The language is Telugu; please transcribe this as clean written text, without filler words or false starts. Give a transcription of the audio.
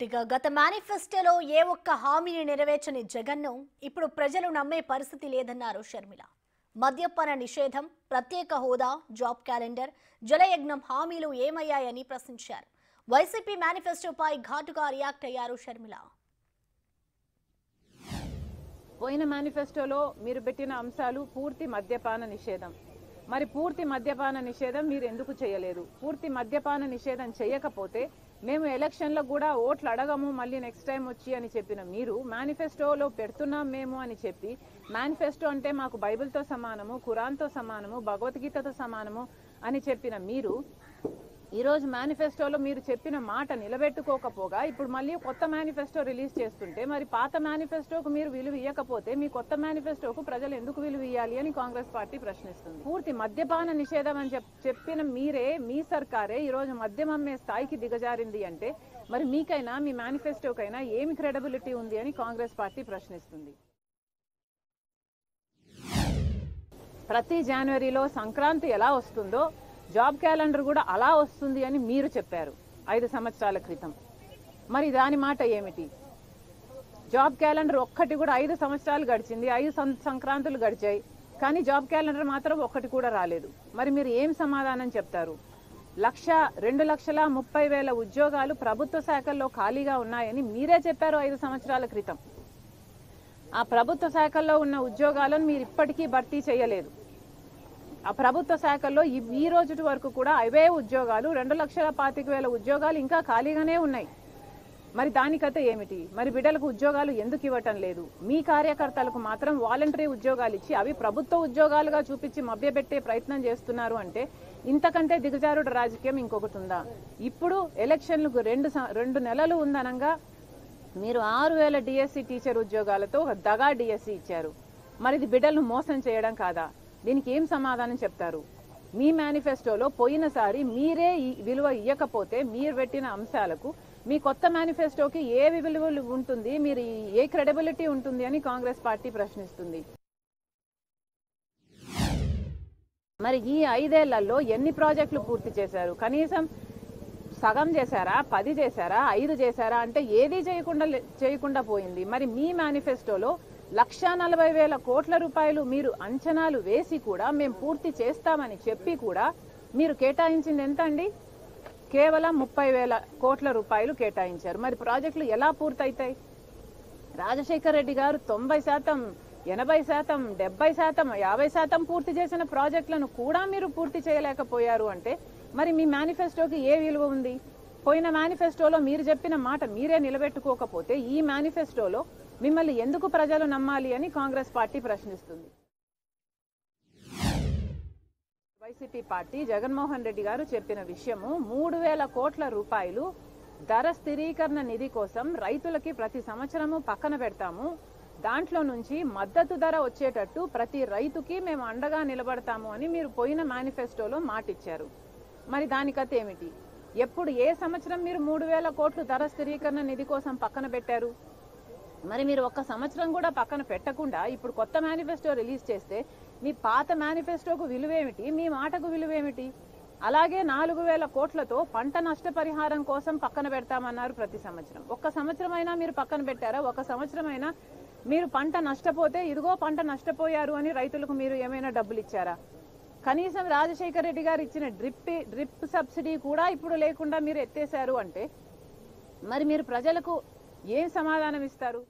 రైట్ గత మేనిఫెస్టోలో ఏ ఒక్క హామీని నెరవేర్చని జగన్ను ఇప్పుడు ప్రజలు నమ్మే పరిస్థితి లేదన్నారు షర్మిల. మద్యపాన నిషేధం, ప్రత్యేక హోదా, జాబ్ క్యాలెండర్, జలయజ్ఞం హామీలు ఏమయ్యాయని ప్రశ్నించారు. వైసీపీ మేనిఫెస్టోపై ఘాటుగా రియాక్ట్ అయ్యారు షర్మిల. పోయిన మేనిఫెస్టోలో మీరు పెట్టిన అంశాలు పూర్తి మద్యపాన నిషేధం. మరి పూర్తి మద్యపాన నిషేధం మీరు ఎందుకు చేయలేదు? పూర్తి మద్యపాన నిషేధం చేయకపోతే మేము ఎలక్షన్లో కూడా ఓట్లు అడగము, మళ్ళీ నెక్స్ట్ టైం వచ్చి అని చెప్పిన మీరు మేనిఫెస్టోలో పెడుతున్నాం మేము అని చెప్పి, మేనిఫెస్టో అంటే మాకు బైబిల్తో సమానము, ఖురాన్తో సమానము, భగవద్గీతతో సమానము అని చెప్పిన మీరు ఈరోజు మేనిఫెస్టోలో మీరు చెప్పిన మాట నిలబెట్టుకోకపోగా ఇప్పుడు మళ్ళీ కొత్త మేనిఫెస్టో రిలీజ్ చేస్తుంటే, మరి పాత మేనిఫెస్టోకు మీరు విలువ ఇవ్వకపోతే మీ కొత్త మేనిఫెస్టోకు ప్రజలు ఎందుకు విలువ ఇవ్వాలి అని కాంగ్రెస్ పార్టీ ప్రశ్నిస్తుంది. పూర్తి మద్యపాన నిషేధం అని చెప్పిన మీరే, మీ సర్కారే ఈరోజు మద్యం అమ్మే స్థాయికి దిగజారింది అంటే మరి మీకైనా మీ మేనిఫెస్టోకైనా ఏమి క్రెడిబిలిటీ ఉంది అని కాంగ్రెస్ పార్టీ ప్రశ్నిస్తుంది. ప్రతి జనవరిలో సంక్రాంతి ఎలా వస్తుందో జాబ్ క్యాలెండర్ కూడా అలా వస్తుంది అని మీరు చెప్పారు 5 సంవత్సరాల క్రితం. మరి దాని మాట ఏమిటి? జాబ్ క్యాలెండర్ ఒక్కటి కూడా 5 సంవత్సరాలు గడిచింది, 5 సంక్రాంతులు గడిచాయి, కానీ జాబ్ క్యాలెండర్ మాత్రం ఒక్కటి కూడా రాలేదు. మరి మీరు ఏం సమాధానం చెప్తారు? 2,30,000 ఉద్యోగాలు ప్రభుత్వ శాఖల్లో ఖాళీగా ఉన్నాయని మీరే చెప్పారు 5 సంవత్సరాల క్రితం. ఆ ప్రభుత్వ శాఖల్లో ఉన్న ఉద్యోగాలను మీరు ఇప్పటికీ భర్తీ చేయలేదు. ఆ ప్రభుత్వ శాఖల్లో ఈ రోజు వరకు కూడా అవే ఉద్యోగాలు, 2,25,000 ఉద్యోగాలు ఇంకా ఖాళీగానే ఉన్నాయి. మరి దానికైతే ఏమిటి? మరి బిడ్డలకు ఉద్యోగాలు ఎందుకు ఇవ్వటం లేదు? మీ కార్యకర్తలకు మాత్రం వాలంటరీ ఉద్యోగాలు ఇచ్చి అవి ప్రభుత్వ ఉద్యోగాలుగా చూపించి మభ్యపెట్టే ప్రయత్నం చేస్తున్నారు అంటే ఇంతకంటే దిగజారుడు రాజకీయం ఇంకొకటి ఉందా? ఇప్పుడు ఎలక్షన్లకు 2 నెలలు ఉందనంగా మీరు 6,000 డిఎస్సి టీచర్ ఉద్యోగాలతో ఒక దగా డిఎస్సి ఇచ్చారు. మరి ఇది బిడ్డలను మోసం చేయడం కాదా? దీనికి ఏం సమాధానం చెప్తారు? మీ మేనిఫెస్టోలో పోయినసారి మీరే విలువ ఇవ్వకపోతే మీరు పెట్టిన అంశాలకు మీ కొత్త మేనిఫెస్టోకి ఏ విలువ ఉంటుంది, మీరు ఏ క్రెడిబిలిటీ ఉంటుంది అని కాంగ్రెస్ పార్టీ ప్రశ్నిస్తుంది. మరి ఈ 5 ఏళ్లలో ఎన్ని ప్రాజెక్టులు పూర్తి చేశారు? కనీసం సగం చేశారా, 10 చేశారా, 5 చేశారా అంటే ఏదీ చేయకుండా పోయింది. మరి మీ మేనిఫెస్టోలో 1,40,000 కోట్ల రూపాయలు మీరు అంచనాలు వేసి కూడా మేము పూర్తి చేస్తామని చెప్పి కూడా మీరు కేటాయించింది ఎంత అండి? కేవలం 30,000 కోట్ల రూపాయలు కేటాయించారు. మరి ప్రాజెక్టులు ఎలా పూర్తయితాయి? రాజశేఖర్ రెడ్డి గారు 90%, 80%, 70%, 50% పూర్తి చేసిన ప్రాజెక్టులను కూడా మీరు పూర్తి చేయలేకపోయారు అంటే మరి మీ మేనిఫెస్టోకి ఏ విలువ ఉంది? పోయిన మేనిఫెస్టోలో మీరు చెప్పిన మాట మీరే నిలబెట్టుకోకపోతే ఈ మేనిఫెస్టోలో మిమ్మల్ని ఎందుకు ప్రజలు నమ్మాలి అని కాంగ్రెస్ పార్టీ ప్రశ్నిస్తుంది. వైసీపీ పార్టీ జగన్మోహన్ రెడ్డి గారు చెప్పిన విషయము 3,000 కోట్ల రూపాయలు ధర స్థిరీకరణ నిధి కోసం రైతులకి ప్రతి సంవత్సరము పక్కన పెడతాము, దాంట్లో నుంచి మద్దతు ధర వచ్చేటట్టు ప్రతి రైతుకి మేము అండగా నిలబడతాము అని మీరు పోయిన మేనిఫెస్టోలో మాటిచ్చారు. మరి దానికైతే ఏమిటి? ఎప్పుడు ఏ సంవత్సరం మీరు 3,000 కోట్లు ధర స్థిరీకరణ నిధి కోసం పక్కన పెట్టారు? మరి మీరు ఒక్క సంవత్సరం కూడా పక్కన పెట్టకుండా ఇప్పుడు కొత్త మేనిఫెస్టో రిలీజ్ చేస్తే మీ పాత మేనిఫెస్టోకు విలువేమిటి, మీ మాటకు విలువేమిటి? అలాగే 4,000 కోట్లతో పంట నష్టపరిహారం కోసం పక్కన పెడతామన్నారు ప్రతి సంవత్సరం. ఒక్క సంవత్సరం అయినా మీరు పక్కన పెట్టారా? ఒక సంవత్సరం అయినా మీరు పంట నష్టపోతే ఇదిగో పంట నష్టపోయారు అని రైతులకు మీరు ఏమైనా డబ్బులు ఇచ్చారా? కనీసం రాజశేఖర్ రెడ్డి గారు ఇచ్చిన డ్రిప్ సబ్సిడీ కూడా ఇప్పుడు లేకుండా మీరు ఎత్తేశారు అంటే మరి మీరు ప్రజలకు ఏం సమాధానం ఇస్తారు?